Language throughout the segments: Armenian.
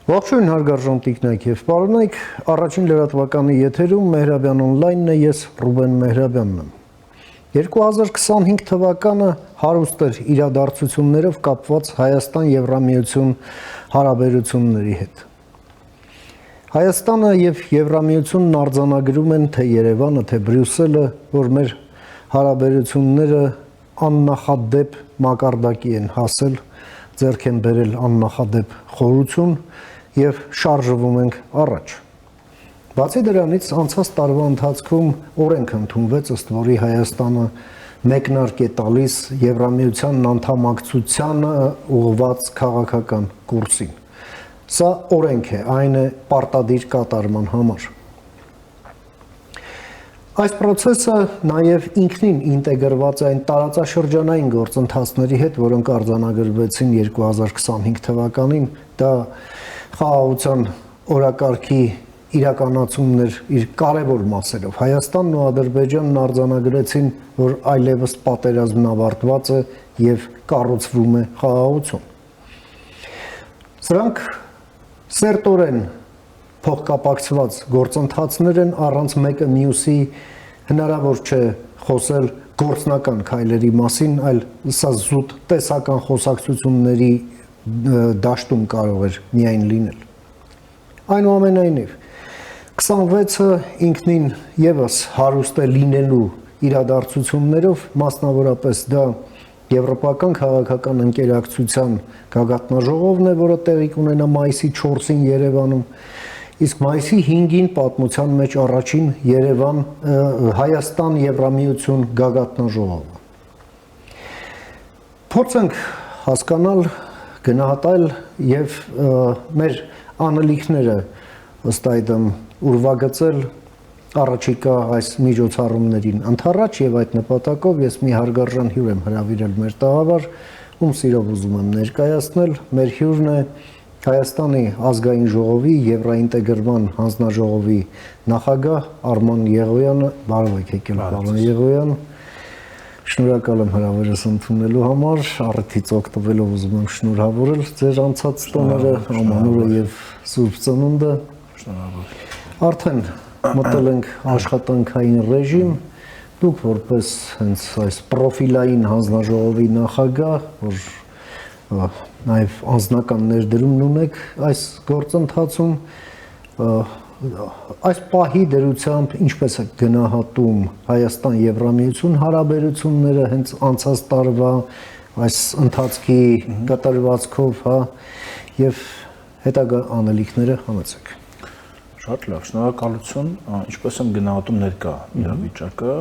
Ողջույն հարգարժան տիկնայք եւ պարոնայք, առաջին լրատվականի եթերում Մեհրաբյան on-line-ն է, ես Ռուբեն Մեհրաբյանն եմ։ 2025 թվականը հարուստ էր իրադարձություններով կապված Հայաստան-Եվրամիություն հարաբերությունների հետ։ Հայաստանը եւ Եվրամիությունն արձանագրում են թե Երևանը, թե Բրյուսելը, որ մեր հարաբերությունները աննախադեպ մակարդակի են հասել, ձեռք են բերել աննախադեպ խորություն եւ շարժվում ենք առաջ։ Բացի դրանից անցած տարվա ընթացքում օրենք ընդունվեց, ըստ որի Հայաստանը մեկնարկ է տալիս Եվրամիության անդամակցությանը ուղղված քաղաքական կուրսին։ Սա օրենք է, այն է պարտադիր կատարման համար։ Այս process-ը նաև ինքնին ինտեգրված է այն տարածաշրջանային գործընթացների հետ, որոնք արձանագրվեցին 2025 թվականին, դա խաղաղության օրակարգի իրականացումներ իր կարևոր մասերով։ Հայաստանն ու Ադրբեջանն արձանագրեցին, որ այլևս պատերազմն ավարտված է եւ կառուցվում է խաղաղություն։ Սրանք սերտորեն փոխկապակցված գործընթացներ են, առանց մեկը մյուսի հնարավոր չէ խոսել գործնական քայլերի մասին, այլ սա զուտ տեսական խոսակցությունների դաշտում կարող էր միայն լինել։ Այնուամենայնիվ 26-ը ինքնին եւս հարուստ է լինելու իրադարձություններով, մասնավորապես դա Եվրոպական քաղաքական ընկերակցության գագաթնաժողովն է, որը տեղի կունենա մայիսի 4-ին Երևանում, իսկ մայիսի 5-ին պատմության մեջ առաջին Հայաստան-Եվրամիություն գագաթնաժողովը։ Փորձենք հասկանալ, գնահատել եւ մեր անելիքները ըստ այդմ ուրվագծել առաջիկա այս միջոցառումներին ընթառաջ եւ այդ նպատակով ես մի հարգարժան հյուր եմ հրավիրել մեր տաղավար, ում սիրով ուզում եմ ներկայացնել, մեր հյուրն է Հայաստանի ազգային ժողովի Եվրաինտեգրման հանձնաժողովի նախագահ Արման Եղոյանը, բարև եք եկել պարոն Եղոյան, շնորհակալ եմ հրավերս ընդունելու համար, առիթից օգտվելով ուզում եմ շնորհավորել ձեր անցած տոները, ամանորը եւ Սուրբ Ծնունդը, արդեն մտել ենք աշխատանքային ռեժիմ, դուք որպես հենց այս պրոֆիլային հանձնաժողովի նախագահ, որ նաև անձնական ներդրումն ունեք այս գործընթացում, այս պահի դերությամբ ինչպես է գնահատում Հայաստան-Եվրամիություն հարաբերությունները հենց անցած տարվա այս ընթացքի կատարվածքով, հա, եւ հետագա անելիքները համեցեք։ Շատ լավ, շնորհակալություն, ինչպես եմ գնահատում ներկա իրավիճակը,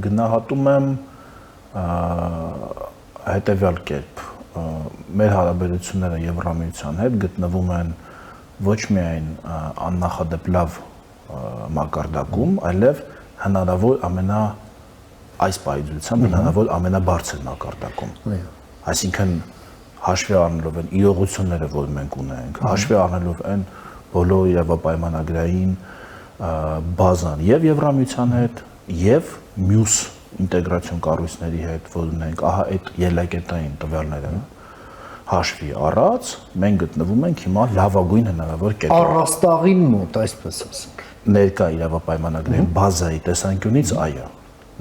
գնահատում եմ հետևյալ կերպ, մեր հարաբերությունները Եվրամիության հետ գտնվում են ոչ միայն աննախադեպ լավ մակարդակում, այլև հնարավոր այս պայծությամբ հնարավոր ամենաբարձր մակարդակում։ Այսինքն հաշվի առնելով այն իրողությունները, որ մենք ունենք, հաշվի առնելով այն բոլոր իրավապայմանագրային բազան եւ Եվրամիության հետ եւ մյուս ինտեգրացիոն կառույցների հետ, որ ունենք, ահա այդ ելակետային տվյալները հաշվի առած, մենք գտնվում ենք հիմա լավագույն հնարավոր կետում։ Առաստաղին մոտ, այսպես ասենք։ Ներկա իրավապայմանագրային բազայի տեսանկյունից այո,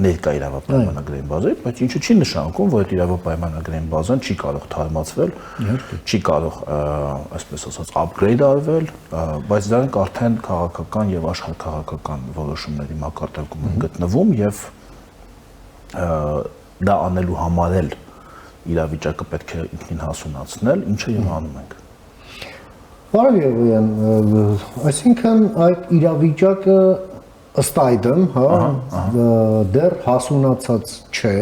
ներկա իրավապայմանագրային բազայից, բայց ինչու չի նշանակում, որ այդ իրավապայմանագրային բազան չի կարող թարմացվել, չի կարող, այսպես ասած, upgrade արվել, բայց դրանք արդեն քաղաքական եւ աշխարհքաղաքական որոշումների մակարդակում են գտնվում եւ դա անելու համար էլ իրավիճակը պետք է ինքնին հասունացնել, ինչը եւ անում ենք։ Պարոն Եղոյան, այսինքն այդ իրավիճակը ըստ այդմ, հա, դեռ հասունացած չէ,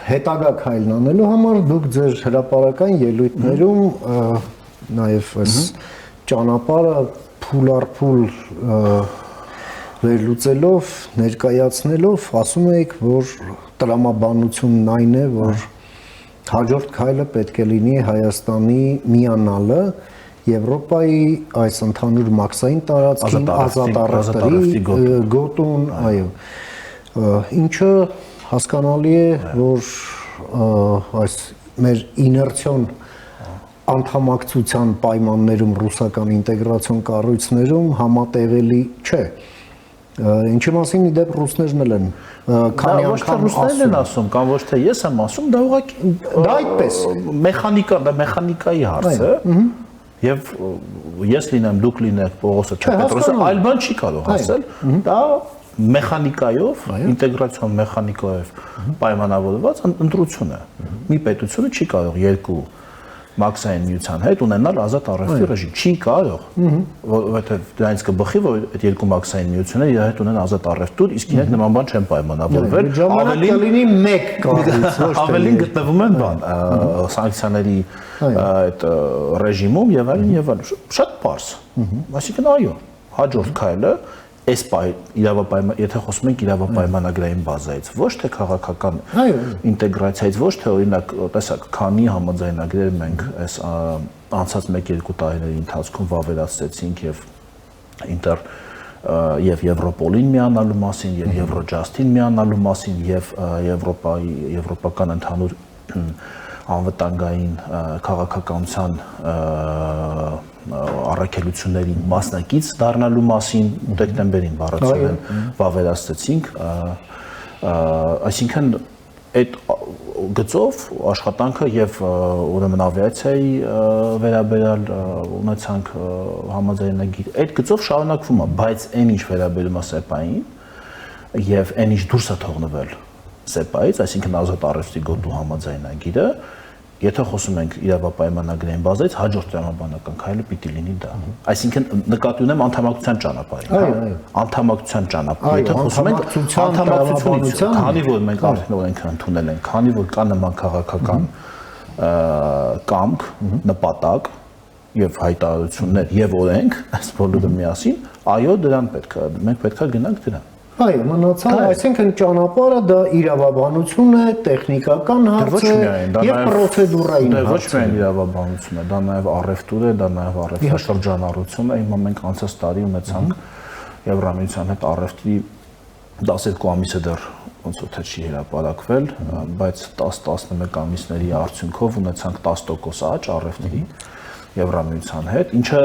հետագա քայլն անելու համար դուք ձեր հրապարակային ելույթներում նաև այս ճանապարհը փուլ առ փուլ վերլուծելով, ներկայացնելով, ասում եք, որ տրամաբանությունն այն է, որ հաջորդ քայլը պետք է լինի Հայաստանի միանալը Եվրոպայի այս ընդհանուր մաքսային տարածքին ազատ առևտրի գոտուն, այո, ինչը հասկանալի է, որ այս մեր իներցիոն անդամակցության պայմաններում ռուսական ինտեգրացիոն կառույցներում համատեղելի չէ։ Ինչի մասին իդեպ ռուսներն էլ են քանի անգամ ռուսներն են ասում, կամ ոչ թե ես եմ ասում, դա ուղղակի դա այդպես մեխանիկայի հարց է։ Եվ ես լինեմ, դուք լինեք, Պողոսը, թե Պետրոսը, այլ բան չի կարող ասել։ Դա մեխանիկայով, ինտեգրացիոն մեխանիկայով պայմանավորված ընտրություն է։ Մի պետությունը չի կարող երկու մաքսային միության հետ ունենալ ազատ առևտրի ռեժիմ, չի կարող, որովհետև դրանից կբխի, որ այդ երկու մաքսային միությունները իր հետ ունեն ազատ առևտուր, իսկ իրենք նման բան չեն պայմանավորվել, ավելին մեկ կառույց, ավելին գտնվում են բան, սանկցիաների այդ ռեժիմում եւ այլն, շատ պարզ։ Այսինքն այո, հաջորդ քայլը այս եթե խոսում ենք իրավապայմանագրային բազայից, ոչ թե քաղաքական ինտեգրացիայից, ոչ թե օրինակ, տեսակ, քանի համաձայնագրեր մենք այս անցած 1-2 տարիների ընթացքում վավերացրեցինք եւ Եվրոպոլին միանալու մասին, եւ Եվրոջաստին միանալու մասին, եւ եվրոպական ընդհանուր անվտանգային քաղաքականության առաքելությունների մասնակից դառնալու մասին դեկտեմբերին բառացիորեն վավերացրեցինք, այսինքն այդ գծով աշխատանքը եւ ուրեմն ավիացիայի վերաբերյալ ունեցանք համաձայնագիր, այդ գծով շարունակվում է, բայց այն ինչ վերաբերում է ՍԵՊԱ-ին եւ այն ինչ դուրս է թողնվել ՍԵՊԱ-ից, այսինքն ազատ առևտրի գոտու համաձայնագիրը, եթե խոսում ենք իրավապայմանագրային բազայից, հաջորդ տրամաբանական քայլը պիտի լինի դա։ Այսինքն նկատի ունեմ անդամակցության ճանապարհին, անդամակցության ճանապարհ։ Եթե խոսում ենք անդամակցությունից, քանի որ մենք արդեն օրենքը ընդունել ենք, քանի որ կա նման քաղաքական կամք, նպատակ եւ հայտարարություններ եւ օրենք, այս բոլորը միասին, այո, դրան մենք պետք է գնանք դրան։ Այո, մնացած, այսինքն ճանապարհը դա իրավաբանություն է, տեխնիկական հարց է եւ պրոցեդուրային հարց է։ Ոչ միայն իրավաբանություն է, դա նաեւ առևտուր է, դա նաեւ առևտրաշրջանառություն է։ Հիմա մենք անցած տարի ունեցանք Եվրամիության հետ առևտրի 12 ամիսը դեռ ոնց որ թե չի հրապարակվել, բայց 10-11 ամիսների արդյունքով ունեցանք 10% աճ առևտրի Եվրամիության հետ, ինչը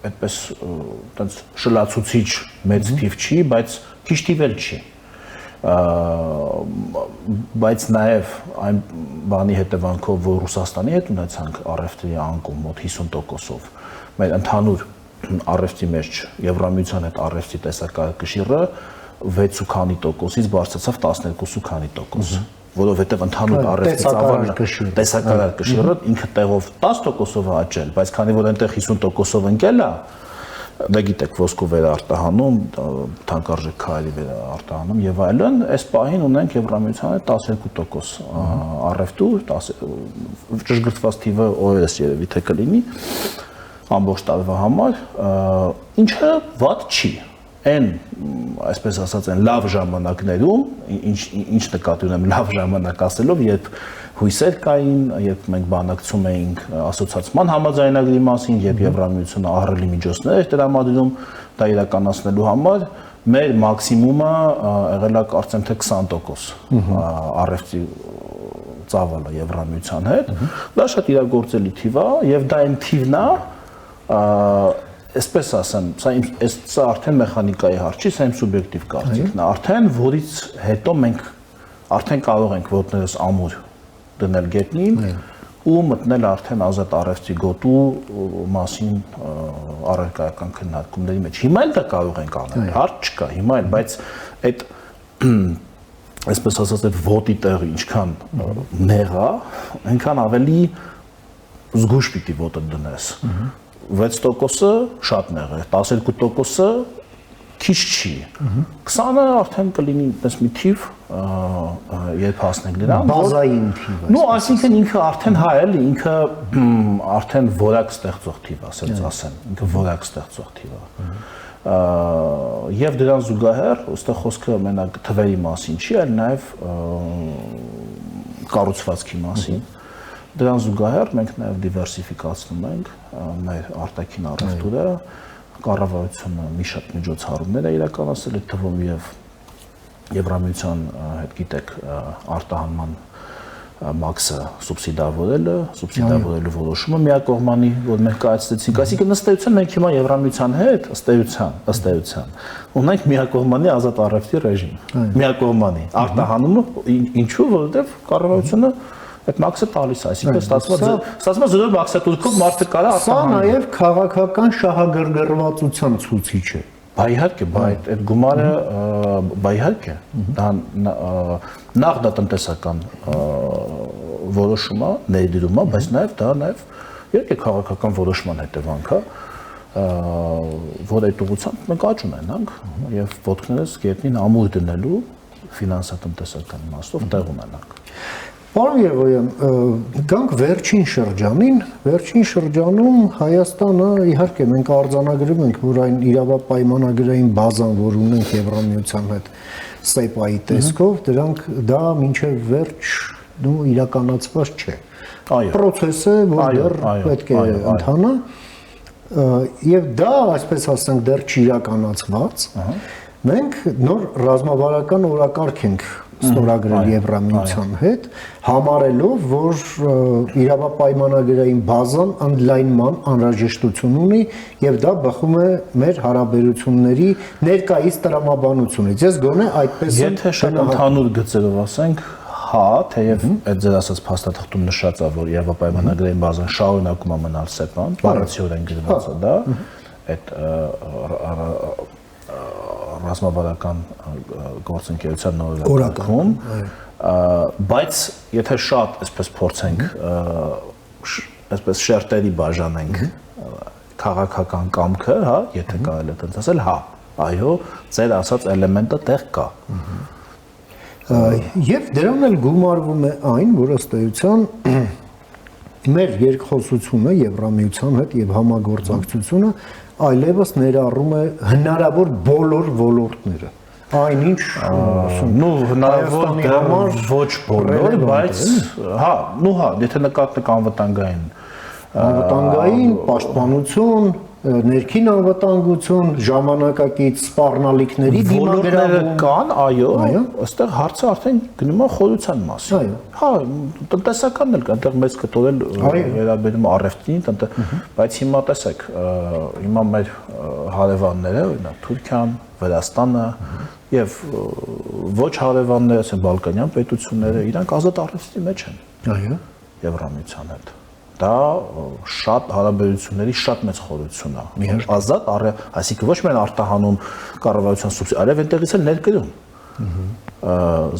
այդպես տենց շլացուցիչ մեծ թիվ չի, բայց քիչ թիվ էլ չի։ Բայց նաև այն բանի հետևանքով, որ Ռուսաստանի հետ ունեցանք առևտրի անկում մոտ 50%-ով, մեր ընդհանուր առևտրի մեջ Եվրամիության հետ առևտրի տեսակարգկշիռը 6.2%-ից բարձրացավ 12.2%, որովհետև ընդհանուր առևտրի տեսակարգկշիռը ինքը տեղով 10%-ով է աճել, բայց քանի որ այնտեղ 50%-ով ընկել է, դա գիտեք, ոսկու վերարտահանում, թանկարժեք քայլի վերարտահանում եւ այլն, այս պահին ունենք Եվրամիության հետ 12% առևտուր, ճշգրտված թիվը օրերս երևի թե կլինի ամբողջ տարվա համար, ինչը վատ չի։ Այն, այսպես ասած, այն լավ ժամանակներում, ինչ նկատի ունեմ լավ ժամանակ ասելով, երբ հույսեր կային, երբ մենք բանակցում էինք ասոցիացիան համաձայնագրի մասին, երբ Եվրամիությունը ահռելի միջոցներ էր տրամադրում դա իրականացնելու համար, մեր մաքսիմումը եղել է կարծեմ թե 20% առևտրի ծավալը Եվրամիության հետ, դա շատ իրագործելի թիվ է եւ դա այն թիվն է, այսպես ասեմ, սա արդեն մեխանիկայի հարց չի, սա իմ սուբյեկտիվ կարծիքն է, արդեն որից հետո մենք արդեն կարող ենք ոտներս ամուր դնել գետնին ու մտնել արդեն ազատ առևտրի գոտու մասին առարկայական քննարկումների մեջ։ Հիմա էլ դա կարող ենք անել, հարց չկա, հիմա էլ, բայց այդ այսպես ասած այդ ոտի տեղը ինչքան նեղ է, այնքան ավելի զգուշ պիտի ոտը դնես։ 6%-ը շատ նեղ է, 12%-ը քիչ չի, 20-ը արդեն կլինի այդպես մի թիվ, երբ հասնենք դրան, բազային թիվ։ Ну, այսինքն ինքը արդեն հա էլի, ինքը արդեն որակ ստեղծող թիվ, ասեմ, ինքը որակ ստեղծող թիվ է։ Եվ դրան զուգահեռ, ըստեղ խոսքը մենակ թվերի մասին չի, այլ նաև կառուցվածքի մասին։ Դրան զուգահեռ մենք նաև դիվերսիֆիկացնում ենք մեր արտաքին առևտուրը, կառավարությունը մի շարք միջոցառումներ է իրականացրել, այդ թվում եւ Եվրամիության հետ գիտեք արտահանման մաքսը սուբսիդավորելու որոշումը միակողմանի, որ մենք կայացրեցինք, այսինքն ըստ էության մենք հիմա Եվրամիության հետ ըստ էության ունենք միակողմանի ազատ առևտրի ռեժիմ, միակողմանի արտահանումը, ինչու, որովհետև կառավարությունը այդ մաքսը տալիս է, այսինքն ստացվում է զորով մաքսատուրքով մարդը կարա արտահանել։ Սա նաև քաղաքական շահագրգռվածության ցուցիչ է։ Բա իհարկե, այդ գումարը, բա իհարկե, նախ դա տնտեսական որոշում է, ներդրում է, բայց նաև դա իհարկե քաղաքական որոշման հետևանք է, որ այդ ուղղությամբ մենք աճ ունենանք եւ ոտքներս գետնին ամուր դնելու ֆինանսատնտեսական իմաստով տեղ ունենանք։ Պարոն Երևոյան, գանք վերջին շրջանում Հայաստանը իհարկե մենք արձանագրում ենք, որ այն իրավապայմանագրային բազան, որ ունենք Եվրամիության հետ SEPA-ի տեսքով, դա մինչև վերջ իրականացված չէ։ Պրոցես է, որ դեռ պետք է ընթանա, եւ դա, այսպես ասենք, դեռ չի իրականացված։ Մենք նոր ռազմավարական օրակարգ ենք ստորագրել Եվրամիության հետ, համարելով, որ իրավապայմանագրային բազան ընդլայնման անհրաժեշտություն ունի եւ դա բխում է մեր հարաբերությունների ներկայիս տրամաբանությունից։ Ես գոնե այդպես եմ։ Եթե շատ ընդհանուր գծերով ասենք, հա, թեև այդ ձեր ասած փաստաթղթում նշած է, որ իրավապայմանագրային բազան շարունակում է մնալ SEPA-ն, բառացիորեն գրված է դա, այդ ռազմավարական գործընկերության նորակարգում, բայց եթե շատ այսպես փորձենք, այսպես շերտերի բաժանենք քաղաքական կամքը, հա, եթե կարելի է այդպես ասել, հա, այո, ձեր ասած էլեմենտը տեղ կա։ Եվ դրան էլ գումարվում է այն, որ ըստ էության մեր երկխոսությունը Եվրամիության հետ եւ համագործակցությունը այլևս ներառում է հնարավոր բոլոր ոլորտները։ Այնինչ, հնարավոր ոչ բոլոր, բայց հա, եթե նկատենք անվտանգային, պաշտպանություն, ներքին անվտանգություն, ժամանակակից սպառնալիքների դիմագրավում կան, այո, այստեղ հարցը արդեն գնում է խորության մասին։ Հա, տնտեսականն էլ կա, այնտեղ մեծ կտորել վերաբերում առևտրին, բայց հիմա տեսեք, հիմա մեր հարևանները, օրինակ Թուրքիան, Վրաստանը եւ ոչ հարևանները, ասենք Բալկանյան պետությունները, իրանք ազատ առևտրի մեջ են։ Այո, Եվրամիության հետ։ Դա շատ հարաբերությունների շատ մեծ խորություն է։ Ազատ այսինքն ոչ միայն արտահանում կառավարության սուբսիդիա, այլև այնտեղից էլ ներկրում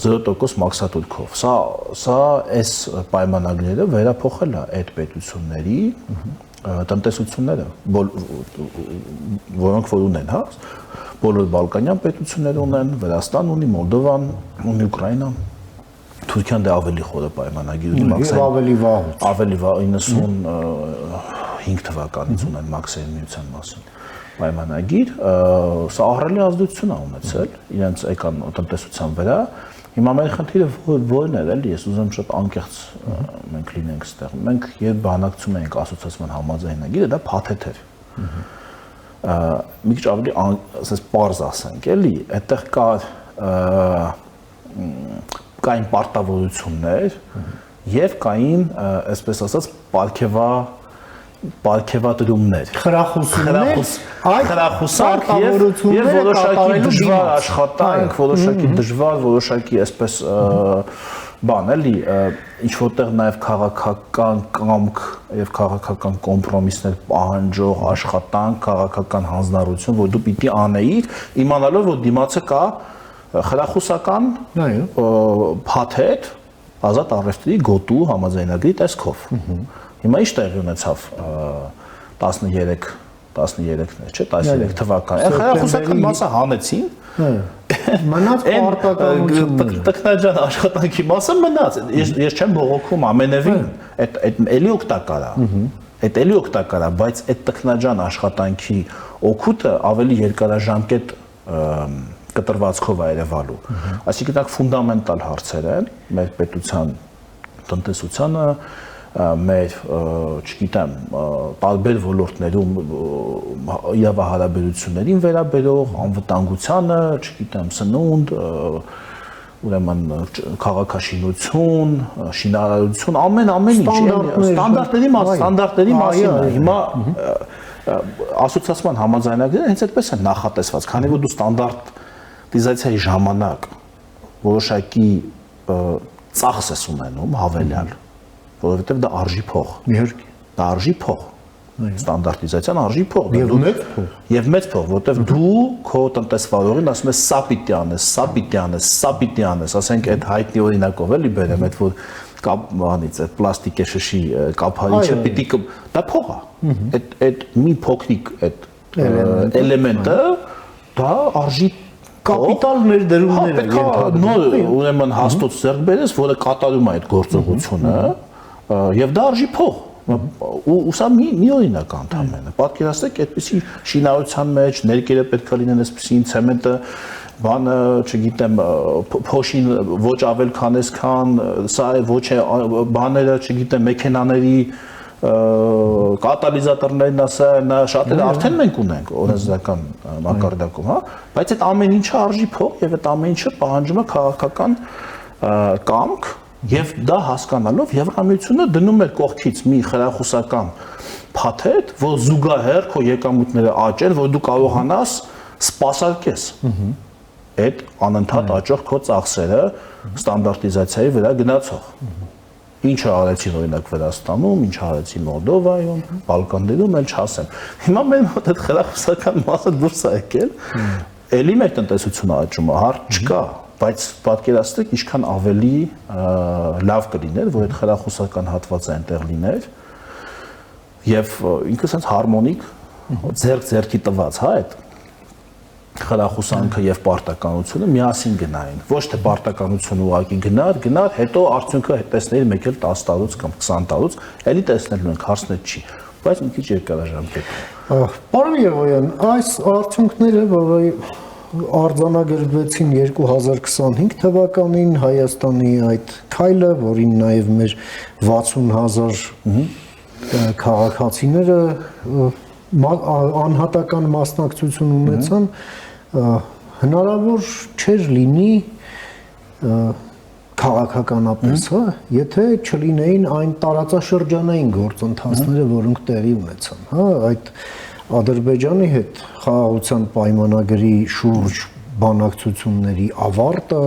0% մաքսատուրքով։ Սա այս պայմանագրերը վերափոխել է այդ պետությունների տնտեսությունները, որոնք որ ունեն, հա, բոլոր բալկանյան պետությունները ունեն, Վրաստան ունի, Մոլդովան ունի, Ուկրաինան, Թուրքիան դե ավելի խորը պայմանագիր ունի, ավելի վաղ 95 թվականից ունեն մաքսային միության մասին պայմանագիր, սա ահռելի ազդեցություն է ունեցել իրենց էկան տնտեսության վրա։ Հիմա մեր խնդիրը որն է, էլի, ես ուզում շատ անկեղծ մենք լինենք այստեղ։ Մենք երբ բանակցում ենք ասոցիացիան համաձայնագիրը, դա փաթեթ էր։ Մի քիչ ավելի ասես պարզ ասենք, էլի, այդտեղ կային պարտավորություններ եւ կային, այսպես ասած, պարգևատրումներ, խրախուսանք եւ որոշակի դժվար աշխատանք, որոշակի այսպես բան, էլի, ինչ որտեղ նաեւ քաղաքական կամք եւ քաղաքական կոմպրոմիսներ պահանջող աշխատանք, քաղաքական հանձնառություն, որ դու պիտի անեիր, իմանալով որ դիմացը կա խրախուսական փաթեթ ազատ առևտրի գոտու համաձայնագրի տեսքով։ Հիմա ինչ տեղի ունեցավ 13 թվականին։ Խրախուսական մասը հանեցին։ Մնաց պարտականությունները։ Տքնաջան աշխատանքի մասը մնաց։ Ես չեմ բողոքում ամենևին։ Այդ էլի օգտակար է։ Այդ էլի օգտակար է, բայց այդ տքնաջան աշխատանքի օգուտը ավելի երկարաժամկետ կտրվածքով է երևալու։ Այսինքն դա ֆունդամենտալ հարցեր են մեր պետության տնտեսությանը, մեր, չգիտեմ, տարբեր ոլորտներում իրավահարաբերություններին վերաբերող, անվտանգությանը, չգիտեմ, սնունդ, ուրեմն քաղաքաշինություն, շինարարություն, ամեն ինչ ստանդարտների մասին է։ Հիմա ասոցիացիան համաձայնագրերը հենց այդպես են նախատեսված, քանի որ դու ստանդարտիզացիայի ժամանակ որոշակի ծախս ես ունենում հավելյալ, որովհետև դա արժի փող։ Իհարկե։ Դա արժի փող։ Ստանդարտիզացիան արժի փող։ Եվ մեծ փող։ Եվ մեծ փող, որովհետև դու քո տնտեսվարողին ասում ես սա պիտի անես, սա պիտի անես, սա պիտի անես, ասենք այդ հայտնի օրինակով էլի բերեմ, այդ որ կապանից այդ պլաստիկե շշի կափարիչը պիտի դա փող է։ Այդ մի փոքրիկ այդ էլեմենտը դա արժի կապիտալ ներդրումներ է ենթադրում։ Նոր ուրեմն հաստոց ձեռք բերես, որը կատարում է այդ գործողությունը, եւ դա արժի փող։ Ու սա մի օրինակ ընդհանրապես։ Պատկերացրեք, այդպիսի շինարարության մեջ ներկերը պետք է լինեն այսպիսին ցեմենտը, բանը, չգիտեմ, փոշին ոչ ավել քան այսքան, սա ոչ է բաները, չգիտեմ, մեքենաների կատալիզատորներն ասա, նա շատերը արդեն մենք ունենք օրենսդրական մակարդակում, հա, բայց այդ ամեն ինչը արժի փող եւ այդ ամեն ինչը պահանջում է քաղաքական կամք եւ դա հասկանալով Եվրամիությունը դնում է կողքից մի խրախուսական փաթեթ, որ զուգահեռ քո եկամուտները աճեն, որ դու կարողանաս սպասարկես այդ անընդհատ աճող քո ծախսերը ստանդարտիզացիայի վրա գնացող։ Ինչը արեցին օրինակ Վրաստանում, ինչ արեցին Մոլդովայում, Բալկաններում, էլ չասեմ։ Հիմա մեր մոտ այդ խրախուսական մասը դուրս է եկել, էլի մեր տնտեսությունը աճում է, հարց չկա, բայց պատկերացրեք ինչքան ավելի լավ կլիներ, որ այդ խրախուսական հատվածը այնտեղ լիներ եւ ինքը sense հարմոնիկ ձեռքի տված, հա, այդ խրախուսանքը եւ պարտականությունը միասին գնային։ Ոչ թե պարտականությունը ուղղակի գնար, հետո արդյունքը տեսնել մեկ էլ 10 տարուց կամ 20 տարուց, էլի տեսնելու ենք, հարցներ չի, բայց մի քիչ երկարաժամկետ։ Պարոն Եղոյան, այս արդյունքները, որը արձանագրվեցին 2025 թվականին Հայաստանի այդ քայլը, որին նաև մեր 60,000 քաղաքացիները անհատական մասնակցություն ունեցան, հնարավոր չէր լինի քաղաքականապես, հա, եթե չլինեին այն տարածաշրջանային գործընթացները, որոնք տեղի ունեցան, հա, այդ Ադրբեջանի հետ խաղաղության պայմանագրի շուրջ բանակցությունների ավարտը,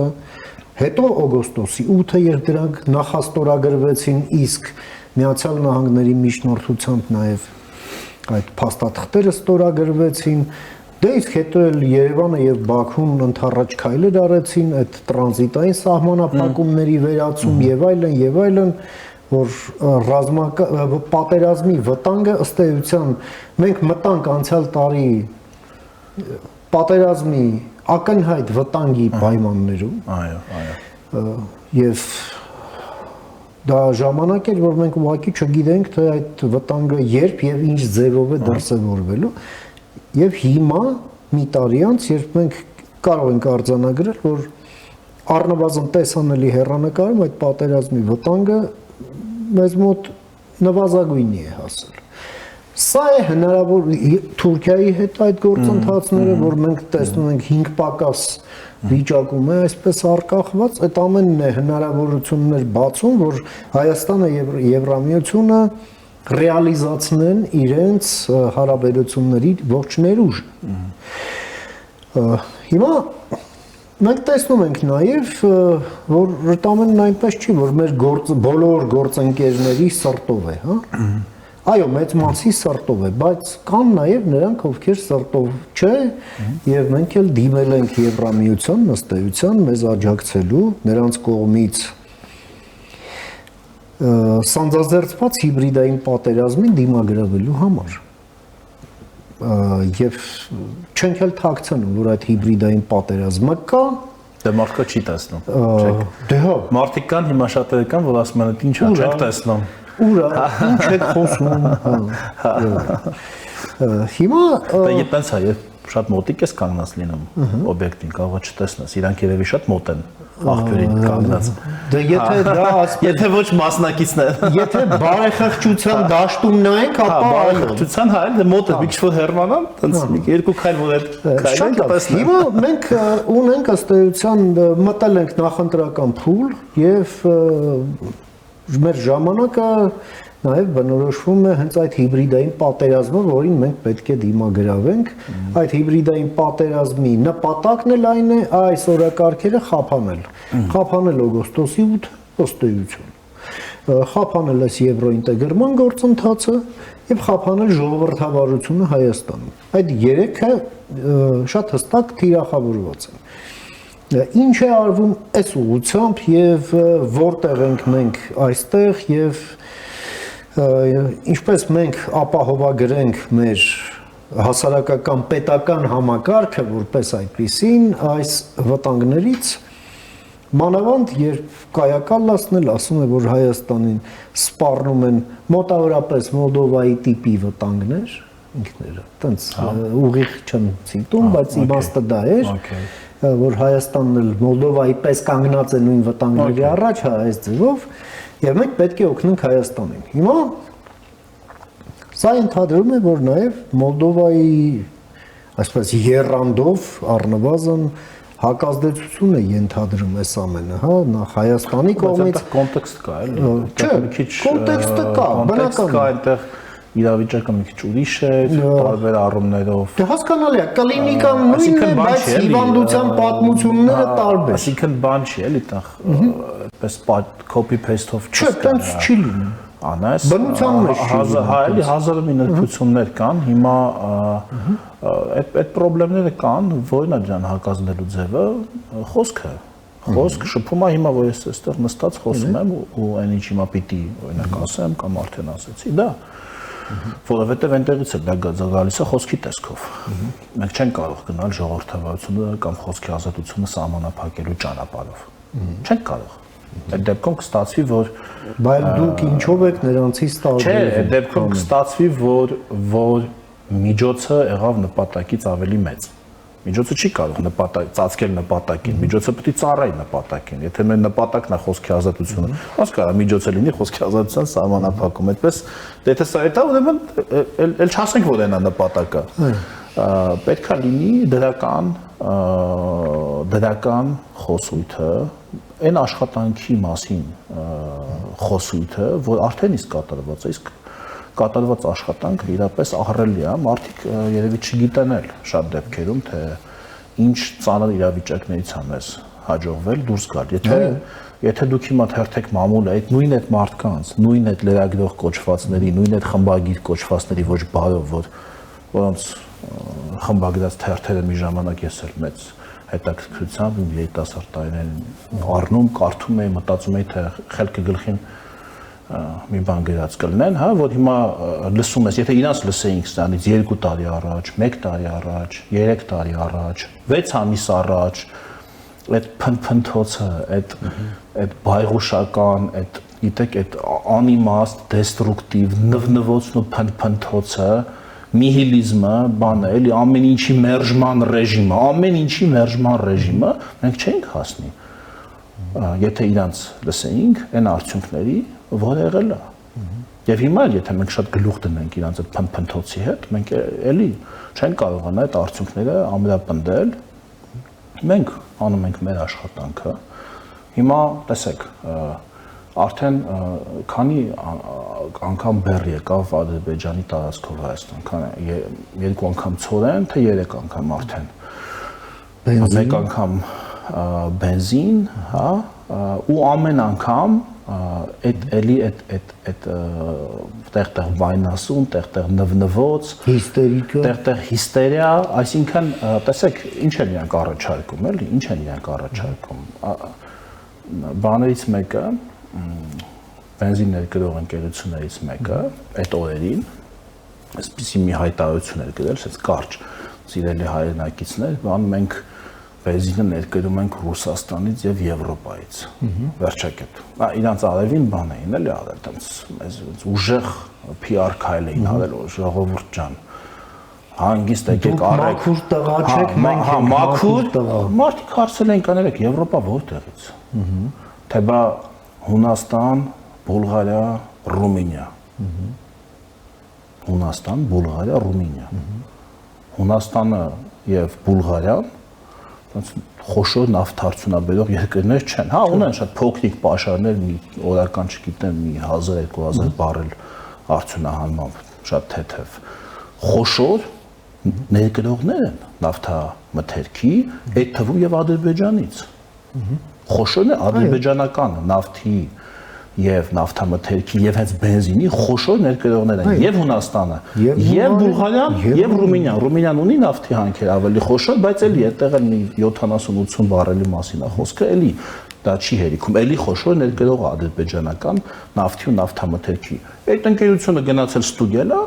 հետո օգոստոսի 8-ը, երբ դրանք նախաստորագրվեցին, իսկ Միացյալ Նահանգների միջնորդությամբ նաև այդ փաստաթղթերը ստորագրվեցին, դե իսկ հետո էլ Երևանը եւ Բաքուն ընդառաջ քայլեր արեցին, այդ տրանզիտային սահմանափակումների վերացում եւ այլն, որ պատերազմի վտանգը ըստ էության մենք մտանք անցյալ տարի պատերազմի ակնհայտ վտանգի պայմաններում, եւ դա ժամանակ էր, որ մենք ուղղակի չգիտենք, թե այդ վտանգը երբ եւ ինչ ձևով է դրսևորվելու, եւ հիմա մի տարի անց, երբ մենք կարող ենք արձանագրել, որ առնվազն տեսանելի հեռանկարում այդ պատերազմի վտանգը մեզ մոտ նվազագույնի է հասել։ Սա է հնարավոր Թուրքիայի հետ այդ գործընթացները, որ մենք տեսնում ենք 5 պակաս վիճակում է այսպես արկախված, այդ ամենն է հնարավորություններ բացում, որ Հայաստանը եւ Եվրամիությունը ռեալիզացնեն իրենց հարաբերությունների ողջ ներուժը։ Հիմա մենք տեսնում ենք նաև, որ այդ ամենն այնպես չի, որ մեր բոլոր գործընկերների սրտով է, հա։ Այո, մեծ մասի սրտով է, բայց կան նաև նրանք, ովքեր սրտով չէ, եւ մենք էլ դիմել ենք Եվրամիության ըստ էության մեզ աջակցելու նրանց կողմից սանձազերծված հիբրիդային պատերազմին դիմագրավելու համար։ Եվ չենք էլ թաքցնում, որ այդ հիբրիդային պատերազմը կա, դե մարդկա չի տեսնում։ Դե հա, մարդիկ կան, հիմա շատերը կան, որ ասում են, ինչ է, չեք տեսնում։ Ուրա, ինչ եք խոսում։ Հիմա Դա տենց է, երբ շատ մոտիկ ես կանգնած լինում օբյեկտին, կարող է չտեսնես, իրանք երևի շատ մոտ են։ աղբյուրին կանգնած։ Դե եթե դա ասպես Եթե ոչ մասնակիցներ։ Եթե բարեխղճության դաշտում նայենք, ապա Բարեխղճության հայ, դե մոտ է մի քիչ որ հեռանան, տենց մի երկու քայլ որ էլ քայլենք տեսնենք։ Հիմա մենք ունենք ըստ էության մտել ենք նախընտրական փուլ եւ մեր ժամանակը նաև բնորոշվում է հենց այդ հիբրիդային պատերազմով, որին մենք պետք է դիմագրավենք։ Այդ հիբրիդային պատերազմի նպատակն էլ այն է այս օրակարգերը խափանել։ Խափանել օգոստոսի 8 ըստ էության։ Խափանել այս եվրոինտեգրման գործընթացը եւ խափանել ժողովրդավարությունը Հայաստանում։ Այդ երեքը շատ հստակ թիրախավորված են։ Ինչ է արվում այս ուղղությամբ եւ որտեղ ենք մենք այստեղ եւ ինչպես մենք ապահովագրենք մեր հասարակական պետական համակարգը որպես այդպիսին այս վտանգներից մանավանդ երբ կայակալացնել ասում է որ Հայաստանին սպառնում են մոտավորապես Մոլդովայի տիպի վտանգներ ինքները տենց ուղիղ չեմ ցիտում բայց իմաստը դա էր որ Հայաստանն էլ Մոլդովայի պես կանգնած է նույն վտանգների առաջ այս ձևով եւ մենք պետք է օգնենք Հայաստանին։ Հիմա սա ընդհանրում է որ նաեւ Մոլդովայի այսպես երանդով առնվազն հակազդեցություն է ենթադրում այս ամենը, հա, նախ Հայաստանի կողմից կոնտեքստ կա էլի։ Չէ, կոնտեքստը կա, բնական է այնտեղ իրավիճակը մի քիչ ուրիշ է, տարբեր առումներով։ Դե հասկանալի է, կլինիկան նույնն է, բայց հիվանդության պատմությունները տարբեր։ Այսինքն բան չի էլի, այդտեղ այդպես copy paste-ով Չէ, տենց չի լինում։ Անես բնության մեջ հայելի հազարը մի նրբություններ կան, հիմա այդ խնդիրները կան, որն է դրան հակազդելու ձևը, խոսքը շփում է հիմա որ ես այստեղ նստած խոսում եմ ու այն ինչ հիմա պիտի օրինակ ասեմ կամ արդեն ասեցի, դա որովհետև այնտեղից է դա գալիս է խոսքի տեսքով։ Մենք չենք կարող գնալ ժողովրդավարությունը կամ խոսքի ազատությունը սահմանափակելու ճանապարհով։ Չենք կարող։ Այդ դեպքում կստացվի որ բայց դուք ինչով եք նրանցից տարբերվում։ Չէ, այդ դեպքում կստացվի որ միջոցը եղավ նպատակից ավելի մեծ։ Միջոցը չի կարող ծածկել նպատակին, միջոցը պետք է ծառայի նպատակին։ Եթե մեր նպատակն է խոսքի ազատությունը, ոնց կարա միջոցը լինի խոսքի ազատության սահմանափակում։ Այդպես, եթե սա է, ուրեմն էլ չասենք որ այն է նպատակը։ Պետք է լինի դրական խոսույթը, այն աշխատանքի մասին խոսույթը, որ արդեն իսկ կատարված է, իսկ կատարված աշխատանքը իրապես ահռելի է, մարդիկ երևի չգիտեն էլ շատ դեպքերում, թե ինչ ծանր իրավիճակներից է մեզ հաջողվել դուրս գալ։ Եթե դուք հիմա թերթեք մամուլ այդ նույն այդ մարդկանց, նույն այդ լրագրող կոչվածների, նույն այդ խմբագիր կոչվածների ոչ բարով, որոնց խմբագրած թերթերը մի ժամանակ ես էլ մեծ հետաքրքրությամբ իմ երիտասարդ տարիներին առնում, կարդում էի, մտածում էի, թե խելքը գլխին մի բան գրած կլինեն, հա, որ հիմա լսում ես, եթե իրանց լսեինք սրանից 2 տարի առաջ, 1 տարի առաջ, 3 տարի առաջ, 6 ամիս առաջ, այդ փնփնթոցը, այդ բայղուշական, այդ գիտեք, այդ անիմաստ, դեստրուկտիվ, նվնվոցն ու փնփնթոցը, նիհիլիզմը, բանը, էլի ամեն ինչի մերժման ռեժիմը, մենք չենք հասնի։ Եթե իրանց լսեինք, այն արդյունքների որ եղել է։ Եվ հիմա եթե մենք շատ գլուխ դնենք իրանց այդ փնփնթոցի հետ, մենք էլի չենք կարողանա այդ արդյունքները ամրապնդել։ Մենք անում ենք մեր աշխատանքը։ Հիմա տեսեք, արդեն քանի անգամ բեռ եկավ Ադրբեջանի տարածքով Հայաստան, 2 անգամ ցորեն, թե 3 անգամ արդեն։ Մեկ անգամ բենզին, հա, ու ամեն անգամ այդ տեղ վայնասուն, տեղ նվնվոց, տեղ հիստերիա, այսինքն տեսեք, ինչ են իրանք առաջարկում, էլի, ինչ են իրանք առաջարկում։ Բաներից մեկը, բենզին ներկրող ընկերություններից մեկը, այդ օրերին, այսպիսի մի հայտարարություն էր գրել, ասես կարճ, սիրելի հայրենակիցներ, բան մենք բենզինը ներկրում ենք Ռուսաստանից եւ Եվրոպայից։ Վերջակետ։ Իրանց արևին բան էին էլի արել, տենց ուժեղ PR քայլ էին արել, ժողովուրդ ջան։ հանգիստ եկեք արեք։ Մաքուր տղա չեք, մենք ենք մաքուր տղա։ Մարդիկ հարցել են կաներեք Եվրոպա որտեղից։ Թե բա Հունաստան, Բուլղարիա, Ռումինիա։ Հունաստան, Բուլղարիա, Ռումինիա։ Հունաստանը եւ Բուլղարիան ոնց խոշոր նավթարդյունաբերող երկրներ չեն։ Հա, ունեն շատ փոքրիկ պաշարներ, մի օրական չգիտեմ, մի 1000-2000 բարել արդյունահանման, շատ թեթև։ Խոշոր ներկրողներ են նավթամթերքի, այդ թվում եւ Ադրբեջանից։ Խոշորն է ադրբեջանական նավթի եւ նավթամթերքի եւ հենց բենզինի խոշոր ներկրողներ են եւ Հունաստանը եւ Բուլղարիան եւ Ռումինիան։ Ռումինիան ունի նավթի հանքեր ավելի խոշոր, բայց էլի այդտեղ էլ մի 70-80 բարելի մասին է խոսքը, էլի դա չի հերիքում, էլի խոշոր ներկրող ադրբեջանական նավթի ու նավթամթերքի։ Այդ ընկերությունը գնացել ստուգել է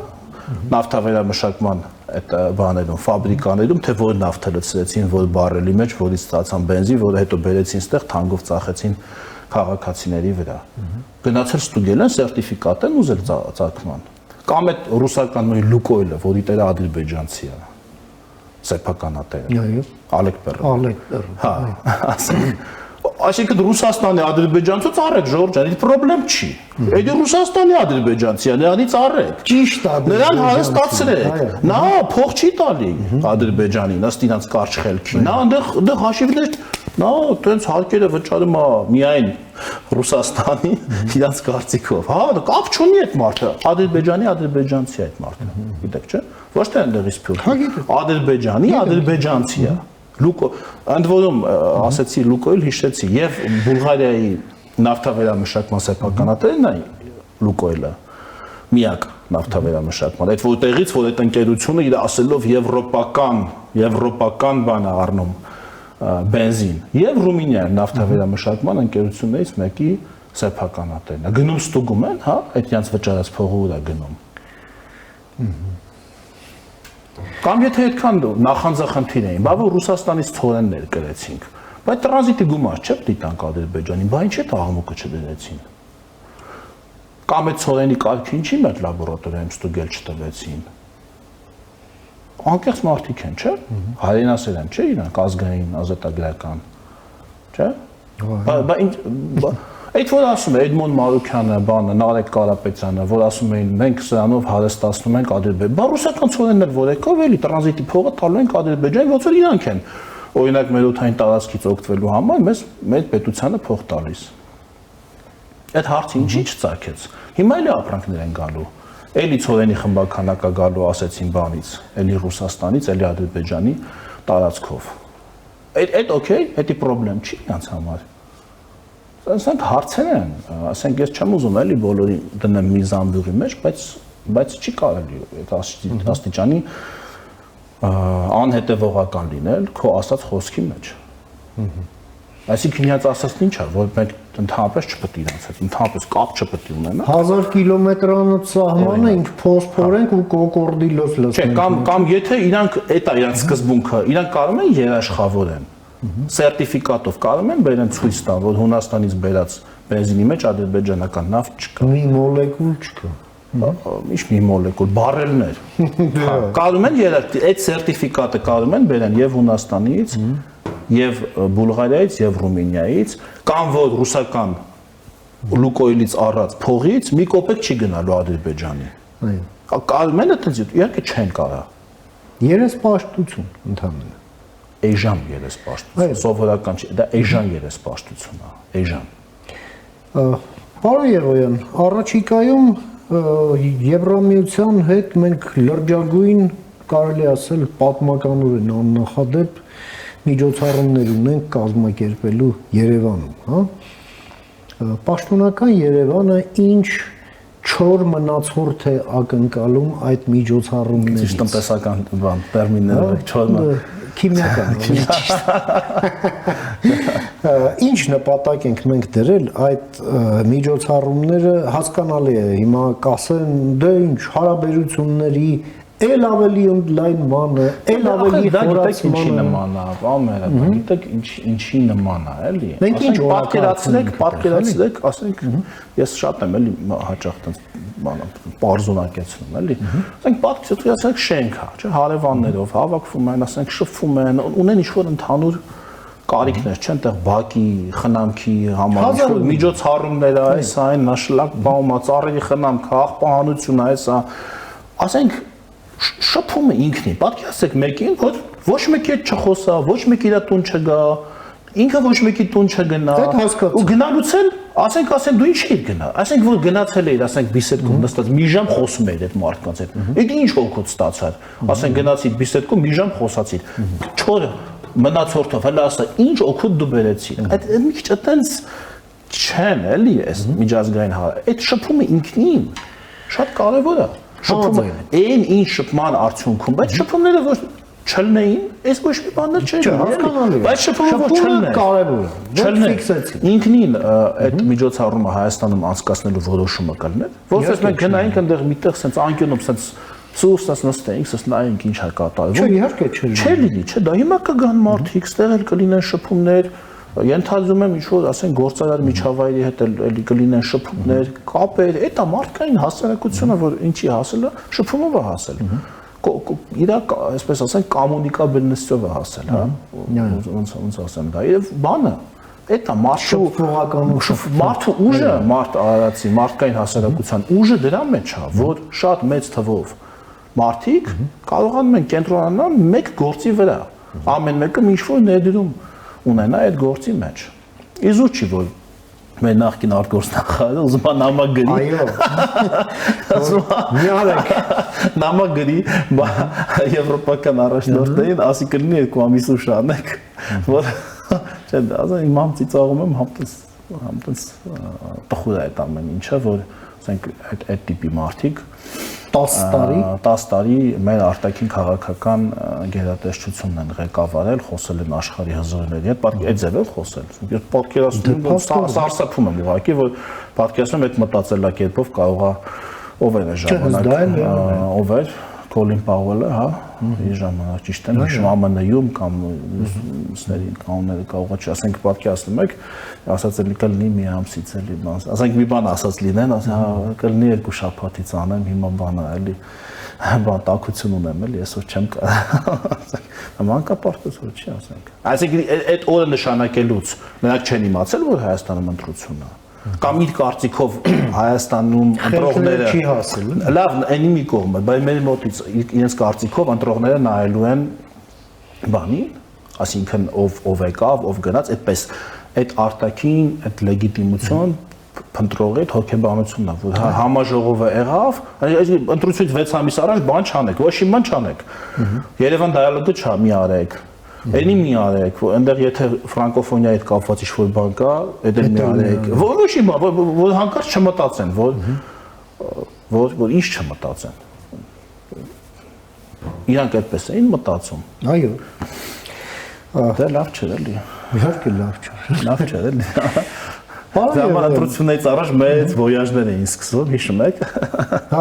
նավթավերամշակման այդ բաներում, ֆաբրիկաներում, թե որ նավթը լցրեցին, որ բարելի մեջ, որից ստացան բենզին, որը հետո բերեցին ստեղ թանկով ծախեցին քաղաքացիների վրա։ Գնացել ստուգել են, սերտիֆիկատ են ուզել ծագման։ Կամ այդ ռուսական նույն Լուկոյլը, որի տերը ադրբեջանցի է, սեփականատերը։ Այո։ Ալեկ Պերրով։ Ալեկ Պերրով։ Հա, ասենք Այսինքն Ռուսաստանի ադրբեջանցուց արեք Ժորժ, այդ պրոբլեմ չի։ Այդ Ռուսաստանի ադրբեջանցի է, նրանից արեք։ Ճիշտ է։ Նրան հարստացրեք։ Նա փող չի տալի Ադրբեջանին, ըստ իրենց կարճ խելքի։ Նա այնտեղ հաշիվներ, նա տենց հարկերը վճարում է միայն Ռուսաստանի իրենց կարծիքով։ Հա, կապ չունի այդ մարդը։ Ադրբեջանի ադրբեջանցի է այդ մարդը։ Գիտեք, չէ՞։ Ոչ թե այնտեղից փյուրք։ Ադրբեջանի ադրբեջանցի է։ Լուկո, ընդ որում ասեցի Լուկոյլ հիշեցի եւ Բուլղարիայի նավթավերամշակման սեփականատերն է Լուկոյլը միակ նավթավերամշակման այդ որտեղից որ այդ ընկերությունը իր ասելով եվրոպական բան է առնում բենզին եւ Ռումինիայի նավթավերամշակման ընկերություններից մեկի սեփականատերն է գնում ստուգում են հա այդ իրենց վճարած փողը ուր է գնում Կամ եթե այդքան նախանձախնդիր էին, բա որ Ռուսաստանից ցորեններ կրեցինք, բայց տրանզիտի գումար չէ՞ պետք է տանք Ադրբեջանին, բա ինչ է աղմուկը չդրեցին։ Կամ այդ ցորենի կարգը ինչի մեր լաբորատորիայում ստուգել չտվեցին։ Անկեղծ մարդիկ են, չէ՞։ Հայրենասեր են, չէ՞ իրանք ազգային, ազատագրական։ Չէ՞։ Բա Այդ որ ասում է Էդմոն Մարուքյանը, բանը, Նարեկ Կարապետյանը, որ ասում էին մենք սրանով հարստացնում ենք Ադրբեջան։ Բա ռուսական ցորեններ որ եկավ էլի տրանզիտի փողը տալու ենք Ադրբեջան, ոնց որ իրանք են։ Օրինակ մեր օթային տարածքից օգտվելու համար մեզ մեր պետությանը փող տալիս։ Այդ հարցը ինչի չծագեց։ Հիմա էլի ապրանքներ են գալու։ Էլի ցորենի խմբականակա գալու ասեցին բանից, էլի Ռուսաստանից, էլի Ադրբեջանի տարածքով։ Այդ օքեյ, դա պրոբլեմ չի իրանց համար։ Ասենք հարցեր են, ասենք ես չեմ ուզում էլի բոլորին դնեմ մի զամբյուղի մեջ, բայց չի կարելի այդ աստիճանի անհետևողական լինել քո ասած խոսքի մեջ։ Այսինքն իրաց ասածն ինչ է, որ մենք ընդհանրապես չպետք է իրանց հետ, ընդհանրապես կապ չպետք է ունենա։ 1000 կիլոմետրանոց սահմանը ինք փոսփորենք ու կոկորդիլոս լցնենք։ Չէ, կամ եթե իրանք այդ է իրանք սկզբունքը, իրանք կարող են երաշխավորեն Սերտիֆիկատով կարող են բերեն ցույց տան, որ Հունաստանից բերած բենզինի մեջ ադրբեջանական նավթ չկա։ Մի մոլեկուլ չկա։ Ինչ մի մոլեկուլ, բարելներ։ Կարող են այդ սերտիֆիկատը կարող են բերեն եւ Հունաստանից, եւ Բուլղարիայից, եւ Ռումինիայից, կամ որ ռուսական Լուկոյլից առած փողից մի կոպեկ չի գնալու Ադրբեջանի։ Այո։ Կարող են այդպես, իհարկե չեն կարող։ Երեսպաշտություն ընդհանրապես։ Էժան երեսպաշտություն, սովորական չի, դա էժան երեսպաշտություն է, էժան։ Պարոն Եղոյան, առաջիկայում Եվրամիության հետ մենք լրջագույն, կարելի ասել, պատմականորեն աննախադեպ միջոցառումներ ունենք կազմակերպելու Երևանում, հա։ Պաշտոնական Երևանը ինչ չոր մնացորդ է ակնկալում այդ միջոցառումներից։ Ճիշտ տնտեսական բան, տերմինները չոր Քիմիական, ինչ նպատակ ենք մենք դրել այդ միջոցառումները հասկանալի է հիմա կասեն դե ինչ հարաբերությունների էլ ավելի ընդլայնմանը, էլ ավելի խորացմանը նման է, ամերը, գիտեք ինչի նման է, էլի։ Մենք ինչ պատկերացրեք, ասենք ես շատ եմ էլի հաճախ տենց բարձունակեցնում էլի։ Ասենք պատկերացրեք շենք է, չէ՞, հարևաններով հավաքվում են, ասենք շփվում են, ունեն ինչ-որ ընդհանուր կարիքներ չեն, այդտեղ բակի, խնամքի համար ինչ-որ միջոցառումներ է, այս այն, նաշլակ բաումա, ծառերի խնամք, աղբահանություն է, այս ասենք շփումը ինքնին, պատկերացրեք մեկին, որ ոչ մեկի հետ չխոսա, ոչ մեկի իր տուն չգա, ինքը ոչ մեկի տուն չգնա, ու գնալուց էլ, ասենք դու ինչ էիր գնա, ասենք որ գնացել էիր, ասենք բիսեդկում նստած մի ժամ խոսում էիր այդ մարդկանց հետ, այդ ինչ օգուտ ստացար, ասենք գնացիր բիսեդկում մի ժամ խոսացիր, չորը մնացորդով, հələ ասա ինչ օգուտ դու բերեցիր, այդ մի քիչ այտենց չեն էլի այս միջազգային այդ շփումը ինքնին շատ կարևոր է, շփումը այն ինչ շփման արդյունքում, բայց շփումները որ չլնեին, այս ոչ մի բաներ չէր, բայց շփումը որ չլնե, կարևոր է, ֆիքսեցին։ Ինքնին այդ միջոցառումը Հայաստանում անցկացնելու որոշումը կլներ, որովհետեւ մենք գնայինք այնտեղ միտեղ sense անկյունում sense սուստաս նստեինք, sense նայենք ինչ է կատարվում։ Չէ, իհարկե չէ լինի, չէ, դա հիմա կգան մարդիկ, ստեղ էլ կլինեն շփումներ, ենթադրում եմ ինչ-որ ասենք գործարար միջավայրի հետ էլի կլինեն շփումներ, կապեր, այդ է մարդկային հասարակությունը, որ ինչի հասել է, շփումով է հասել։ Իրա, այսպես ասենք, կոմունիկաբելնստով է հասել, հա, ոնց ասեմ դա, եւ բանը, այդ է մարդու ուժը, մարդ արարածի, մարդկային հասարակության ուժը դրա մեջ է, որ շատ մեծ թվով մարդիկ կարողանում են կենտրոնանալ մեկ գործի վրա, ամեն մեկը ինչ-որ ներդրում ունենա այդ գործի մեջ։ Իզուր չի, որ մեր նախկին արտգործնախարարը ուզում է նամակ գրի։ Այո։ Մի արեք։ Նամակ գրի եվրոպական առաջնորդներին, ասի կլինի 2 ամիս ուշ անեք, որ չէ, ասա իմ համ ծիծաղում եմ, համտես տխուր է այդ ամեն ինչը, որ ասենք այդ տիպի մարդիկ 10 տարի մեր արտաքին քաղաքական գերատեսչությունն են ղեկավարել, խոսել են աշխարհի հզորների հետ, այդ ձև էլ խոսել։ Ես պատկերացնում եմ, սարսափում եմ ուղղակի, որ պատկերացնում եմ այդ մտածելակերպով կարող է ով էր ժամանակ, ով էր Կոլին Պաուելը, հա, իր ժամանակ ճիշտ եմ հիշում ԱՄՆ-ում կամ ուսների կանոնները կարող է չասենք պատկերացնում եք, ասած էլի կլինի մի ամսից էլի բան, ասենք մի բան ասած լինեն, ասա կլինի 2 շաբաթից անեմ, հիմա բանը էլի բան տակություն ունեմ էլի, այսօր չեմ կարող, մանկապարտեզ որ չի ասենք։ Այսինքն այդ օրը նշանակելուց նրանք չեն իմացել, որ Հայաստանում ընտրություն է։ Կամ իր կարծիքով Հայաստանում ընտրողները չի հասել։ Լավ, այնի մի կողմը, բայց մեր մոտից իրենց կարծիքով ընտրողները նայելու են բանին, այսինքն ով եկավ, ով գնաց, այդպես այդ արտաքին, այդ լեգիտիմություն փնտրողի այդ հոգեբանությունն է, որ համաժողովը եղավ, ընտրությունից 6 ամիս առաջ բան չանեք, ոչ մի բան չանեք։ Երևան դիալոգը չա մի արեք։ Այնի մի արեք, այնտեղ եթե ֆրանկոֆոնիայի հետ կապված ինչ-որ բան կա, այդ էլ մի արեք։ Ոչ մի բան, որ հանկարծ չմտածեն, որ ինչ չմտածեն։ Իրանք այդպես էին մտածում։ Այո։ Դա լավ չէր էլի։ Իհարկե լավ չէր։ Լավ չէր էլի։ Ժամանակությունից առաջ մեծ ոյաժներ էին սկսում, հիշում եք։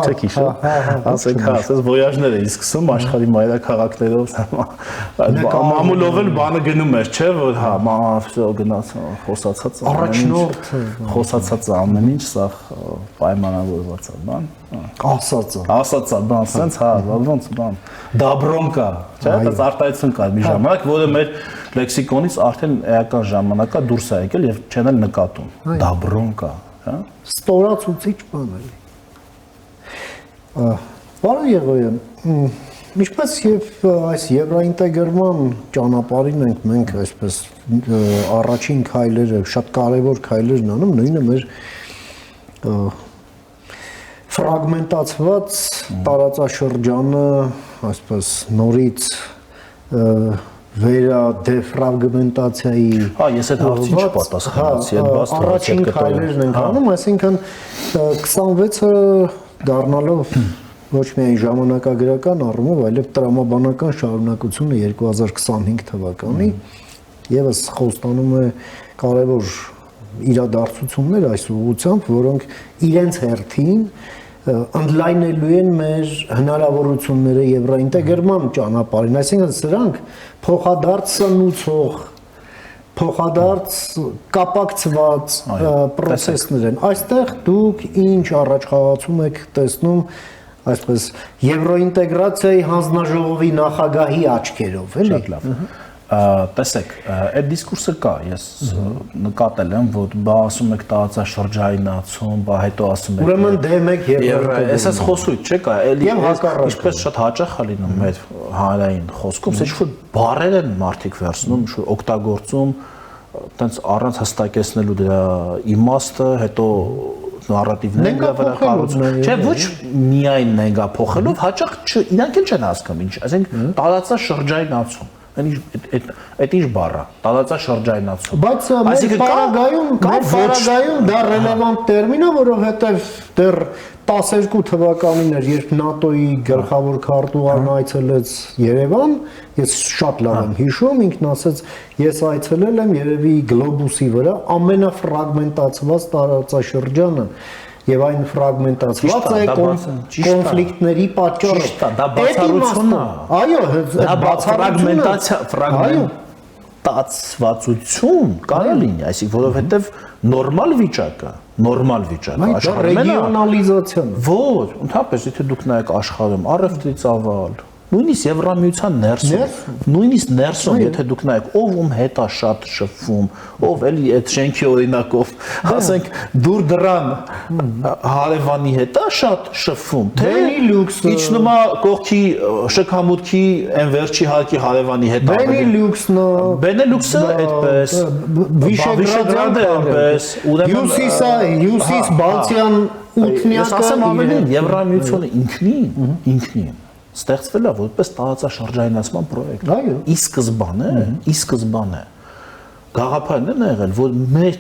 Չեք հիշում։ Ասենք հա, ասես ոյաժներ էին սկսում աշխարհի մայրաքաղաքներով։ Մամուլով էլ բանը գնում էր, չէ՞, որ հա, գնաց խոսացած առաջնորդ, խոսացած ամեն ինչ սա պայմանավորված է, բան։ Ասածա, բան, սենց հա, ոնց բան։ Դաբրոնկա, չէ՞, դա արտահայտություն կար մի ժամանակ, որը մեր լեքսիկոնից արդեն էական ժամանակա դուրս է եկել եւ չեն էլ նկատում։ Դաբրոնկա, հա։ Ստորացուցիչ բան է։ Պարոն Եղոյան, ինչպես եւ այս եվրոինտեգրման ճանապարհին ենք մենք այսպես առաջին քայլերը, շատ կարեւոր քայլերն անում, նույնը մեր ֆրագմենտացված տարածաշրջանը, այսպես նորից վերադեֆրագմենտացիայի հա ես այդ հարցին չպատասխանեցի այդ բաց առաջին քայլերն ենք անում, այսինքն 26-ը դառնալով ոչ միայն ժամանակագրական առումով, այլև տրամաբանական շարունակությունը 2025 թվականի եւս խոստանում է կարևոր իրադարձություններ այս ուղղությամբ, որոնք իրենց հերթին ընդլայնելու են մեր հնարավորությունները եվրոինտեգրման ճանապարհին, այսինքն սրանք փոխադարձ սնուցող փոխադարձ կապակցված process-ներ են։ Այստեղ դուք ինչ առաջխաղացում եք տեսնում այսպես եվրոինտեգրացիայի հանձնաժողովի նախագահի աչքերով, էլի։ Շատ լավ։ Տեսեք, այդ դիսկուրսը կա, ես նկատել եմ, որ բա ասում եք տարածաշրջանացում, բա հետո ասում եք Ուրեմն դեմ եք եվրոինտեգրացիա։ Այսպես խոսույթ չէ՞ կա, էլի ինչպես շատ հաճախ է լինում մեր հանրային խոսքում, ինչ որ բառեր են մարդիկ վերցնում, օգտագործում, տենց առանց հստակեցնելու դրա իմաստը, հետո նարատիվներն վրա կառուցում։ Չէ, ոչ միայն նենգա փոխելով, հաճախ իրանք էլ չեն հասկանում, ինչ, ասենք տարածաշրջանացում Այդ ինչ բառ է, տարածաշրջանացում։ Բայց մեր պարագայում դա ռելևանտ տերմին է, որովհետև դեռ 12 թվականին էր, երբ ՆԱՏՕ-ի գլխավոր քարտուղարն այցելեց Երևան, ես շատ լավ եմ հիշում, ինքն ասաց, ես այցելել եմ երևի գլոբուսի վրա ամենաֆրագմենտացված տարածաշրջանը եւ այն ֆրագմենտացված է կոնֆլիկտների պատճառով։ Դա բացառությունն է։ Այո, դա ֆրագմենտացվածություն կարա լինի, այսինքն որովհետեւ նորմալ վիճակը աշխարհում է ռեգիոնալիզացիան։ Ոչ, ընդհանրապես եթե դուք նայեք աշխարհում առևտրի ծավալ նույնիսկ Եվրամիության ներսում, եթե դուք նայեք, ով ում հետ է շատ շփվում, ով էլի այդ շենքի օրինակով, ասենք դուր դրան հարևանի հետ է շատ շփվում, թե իջնում է կողքի շքամուտքի այն վերջի հարկի հարևանի հետ Բենելյուքսը այդպես, Վիշեգրադը այդպես, Հյուսիս Բալթյան ութնյակը, ես ասեմ ավելին, Եվրամիությունը ինքնին ստեղծվել է որպես տարածաշրջանացման պրոյեկտ։ Այո։ Ի սկզբանե գաղափարն է եղել, որ մեր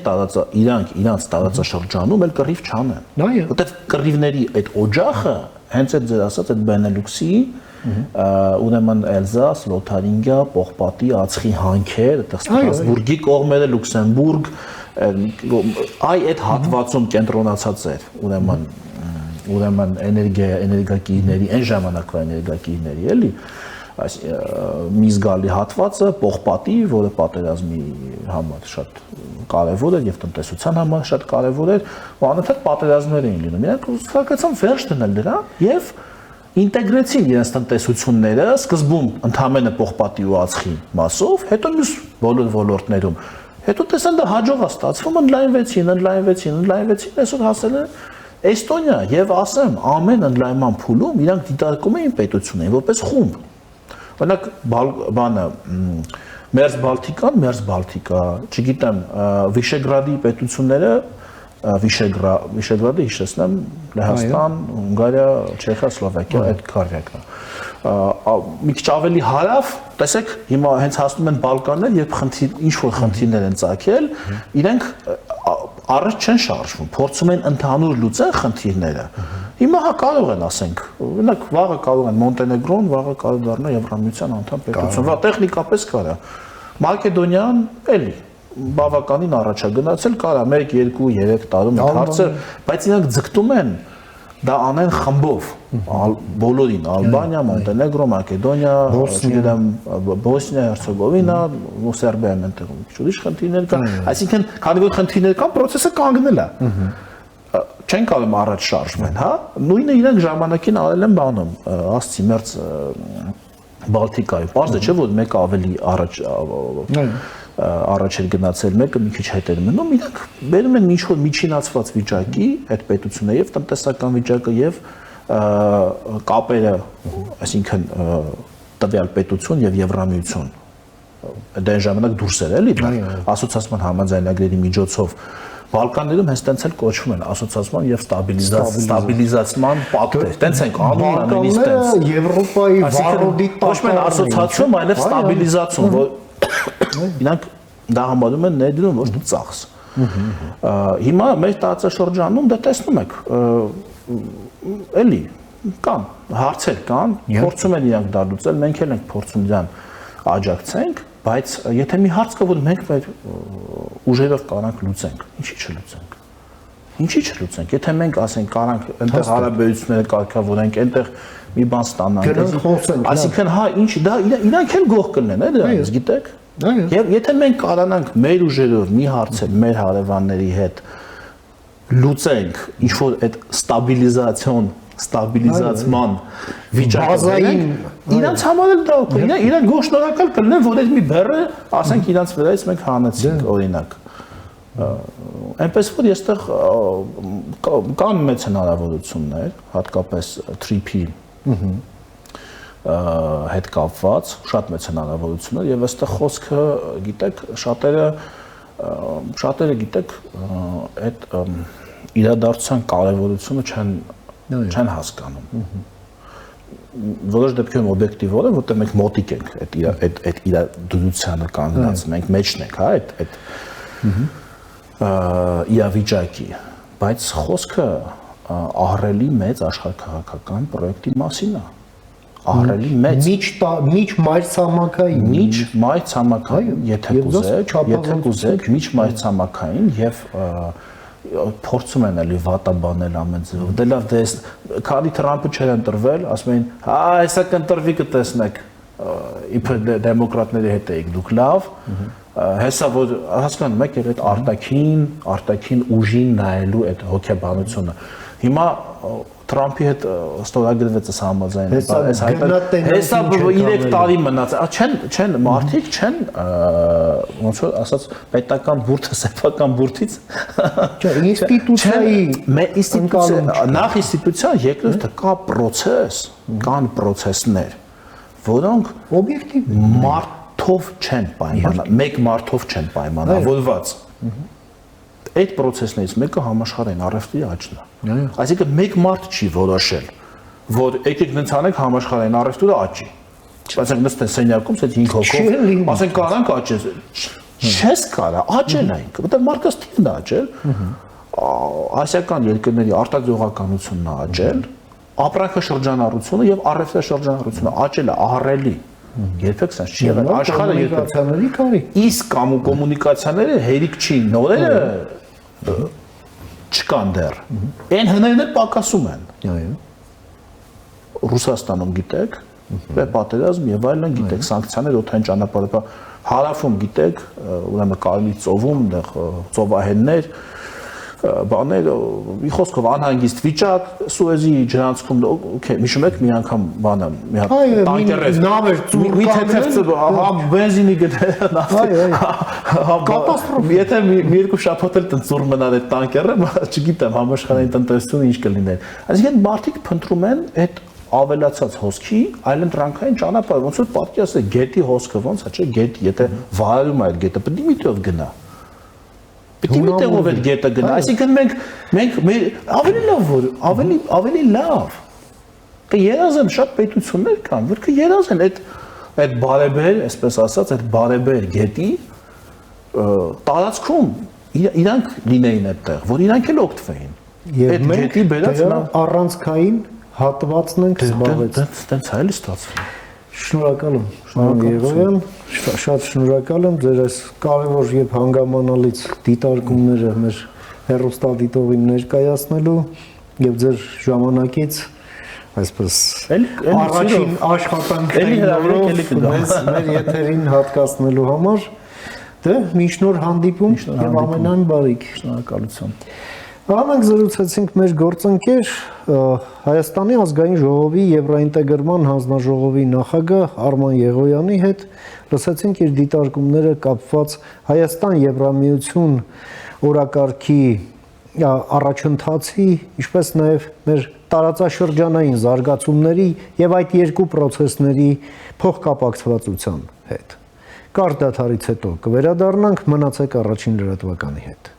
իրանց տարածաշրջանում էլ կռիվ չանեն։ Այո։ Որտեվ կռիվների այդ օջախը հենց այդ ձեր ասած այդ Բենելյուքսի ուրեմն Էլզաս, Լոթարինգիա, Պողպատի, Ածխի հանքեր, այդտեղ Ստրասբուրգի կողմերը, Լյուքսեմբուրգ, այդ հատվածում կենտրոնացած էր, ուրեմն էներգակիրների, այն ժամանակվա էներգակիրների, էլի, մի զգալի հատվածը Պողպատի, որը պատերազմի համար շատ կարևոր էր եւ տնտեսության համար շատ կարևոր էր, ու անընդհատ պատերազմներ էին լինում։ Իրանք ցանկացան վերջ դնել դրա եւ ինտեգրեցին իրենց տնտեսությունները սկզբում ընդհանրապես Պողպատի ու Ածխի մասով, հետո մյուս բոլոր ոլորտներում։ Հետո տեսան դա հաջող է ստացվում, ընդլայնվեցին, այսօր հասել է Էստոնիա եւ ասեմ, ամեն ընդլայնման փուլում իրանք դիտարկում էին պետություններին որպես խումբ։ Օրինակ բանը Մերձ-Բալտիկա, չգիտեմ, Վիշեգրադի պետությունները, Վիշեգրադը հիշեցնեմ, Լեհաստան, Հունգարիա, Չեխիա, Սլովակիա, այդ քարյակն է։ Մի քիչ ավելի հարավ, տեսեք, հիմա հենց հասնում են Բալկաններ, երբ ինչ որ խնդիրներ են ծագել, իրենք առաջ չեն շարժվում, փորձում են ընդհանուր լուծել խնդիրները։ Հիմա կարող են, ասենք, օրինակ վաղը կարող են Մոնտենեգրոն, վաղը կարող դառնա Եվրամիության անդամ պետություն, վաղ տեխնիկապես կարա։ Մակեդոնիան էլի բավականին առաջ է գնացել, կարա 1, 2, 3 տարում հարցը, բայց իրանք ձգտում են դա անեն խմբով, բոլորին, Ալբանիա, Մոնտենեգրո, Մակեդոնիա, չգիտեմ, Բոսնիա, Հերցեգովինա, ու Սերբիան այնտեղ ուրիշ խնդիրներ կան, այսինքն, քանի որ խնդիրներ կան, process-ը կանգնել է։ Չեն կարող առաջ շարժվել, հա։ Նույնը իրանք ժամանակին արել են բանում, ասցի մերձ Բալտիկայում, պարզ է չէ, որ մեկը ավելի առաջ էր գնացել, մեկը մի քիչ հետ էր մնում, իրանք բերում են ինչ-որ միջինացված վիճակի այդ պետությունը եւ տնտեսական վիճակը եւ կապերը, այսինքն տվյալ պետություն եւ Եվրամիություն։ Դա այն ժամանակ դուրս էր էլի, ասոցիացիան համաձայնագրերի միջոցով Բալկաններում հենց տենց էլ կոչվում են ասոցիացիան եւ ստաբիլիզացիան պակտեր։ Տենց են անում նույնիսկ տենց։ Եվրոպայի վառոդի ոչ միայն ասոցիացիոն, այլև ստաբիլիզացիոն, որ իրանք դա համարում են ներդրում, ոչ թե ծախս։ Հիմա մեր տարածաշրջանում դա տեսնում եք, էլի կան հարցեր կան, փորձում են իրանք դա լուծել, մենք էլ ենք փորձում դրան աջակցենք, բայց եթե մի հարց կա, որ մենք մեր ուժերով կարանք լուծենք, ինչի չլուծենք, եթե մենք ասենք կարանք այնտեղ հարաբերությունները կարգավորենք, այնտեղ մի բան ստանանք, այսինքն հա ինչ դա իրանք էլ գող կլինեն, դրանից գիտեք, Եվ եթե մենք կարողանանք մեր ուժերով մի հարցը մեր հարևանների հետ լուծենք, ինչ որ այդ ստաբիլիզացման վիճակը իրանց համար էլ դա օգնում է, իրանք գոհշնորհակալ կլինեն, որ այդ մի բեռը, ասենք իրանց վրայից մենք հանեցինք օրինակ։ Այնպես որ այստեղ կան մեծ հնարավորություններ, հատկապես TRIP-ի հետ կապված շատ մեծ հնարավորություններ եւ այստեղ խոսքը գիտեք շատերը գիտեք այդ իրադարձության կարևորությունը չեն հասկանում որոշ դեպքերում օբյեկտիվորը որտեղ մենք մոտիկ ենք այդ իրադարձությանը կանգնած մենք մեջն ենք հա այդ իրավիճակի բայց խոսքը ահռելի մեծ աշխարհաքաղաքական պրոյեկտի մասին է ահռելի մեծ միջ մայրցամաքային եթե կուզեք միջ մայրցամաքային եւ փորձում են էլի վատաբանել ամեն ձեւով դե լավ դե քանի Թրամփը չէր ընտրվել ասում էին հա հեսա կընտրվի կտեսնեք իբր դեմոկրատների հետ էիք դուք լավ հեսա որ հասկանում եք այդ արտաքին ուժին նայելու այդ հոգեբանությունը հիմա Թրամփի հետ ստորագրվեց այս համաձայնը հեսա 3 տարի մնաց չեն մարդիկ չեն ոնց որ ասած պետական բուրդը սեփական բուրդից նախ ինստիտուցիա երկրորդը կա process կան process-ներ որոնք օբյեկտիվ մարդով չեն մեկ մարդով չեն պայմանավորված այդ process-ներից մեկը համաշխարհային առևտրի աճն է այսինքն մեկ մարդ չի որոշել որ եկեք նենց անենք համաշխարհային առևտուրը աճի ասենք նստեն սենյակում այդ 5 հոգով ասենք կարանք աճել չես կարա աճել այնք որտեղ մարդկա ստիպն է աճել ասիական երկրների արտադրողականությունն է աճել ապրանքաշրջանառությունը եւ առևտրաշրջանառությունը աճել է ահռելի երբեք սա չի եղել աշխարհը կոմունիկացիաների կարիք իսկ կոմունիկացիաները հերիք չի նորերը չկան դեռ այն հներն էլ պակասում են Ռուսաստանում գիտեք պատերազմ եւ այլն գիտեք սանկցիաներ օդային ճանապարհը հարավում գիտեք ուրեմն Կարմիր ծովում այնտեղ ծովահեններ բաներ մի խոսքով անհանգիստ վիճակ Սուեզի ջրանցքում օքեյ հիշում եք մի անգամ բանը մի հատ տանկեր մի թեթև հա բենզինի գտել կատաստրոֆա եթե մի երկու շաբաթ էլ ծուր մնար այդ տանկերը չգիտեմ համաշխարհային տնտեսությունը ինչ կլիներ այսինքն մարդիկ փնտրում են այդ ավելացած հոսքի այլընտրանքային ճանապարհ ոնց որ պատկի ասեք գետի հոսքը ոնց է չէ գետ եթե վարում է այդ գետը պետք է միտով գնա Պետք է միտեղով այդ գետը գնա, այսինքն մենք ավելի լավ որ ավելի լավ երազեն շատ պետություններ կան, որ երազեն այդ բարեբեր, այսպես ասած, այդ բարեբեր գետի տարածքում իրանք լինեին այդտեղ, որ իրանք էլ օգտվեին։ Եվ մենք դրա առանցքային հատվածն ենք զբաղեցնում։ Տենց այլ ստացվում։ Շնորհակալ եմ, Եվոյան, շատ շնորհակալ եմ ձեր այս կարևոր եւ հանգամանալից դիտարկումները մեր հեռուստադիտողին ներկայացնելու եւ ձեր ժամանակից այսպես առաջին աշխատանքային մեր եթերին հատկացնելու համար դե միշտ նոր հանդիպում եւ ամենայն բարիք շնորհակալություն Մենք զրուցեցինք մեր գործընկեր Հայաստանի ազգային ժողովի Եվրոինտեգրման հանձնաժողովի նախագահ Արման Եղոյանի հետ լսեցինք իր դիտարկումները կապված Հայաստան-Եվրամիություն օրակարգի առաջընթացի, ինչպես նաև մեր տարածաշրջանային զարգացումների եւ այդ երկու process-ների փոխկապակցվածության հետ։ Կարճ դադարից հետո կվերադառնանք, մնացեք առաջին լրատվականի հետ։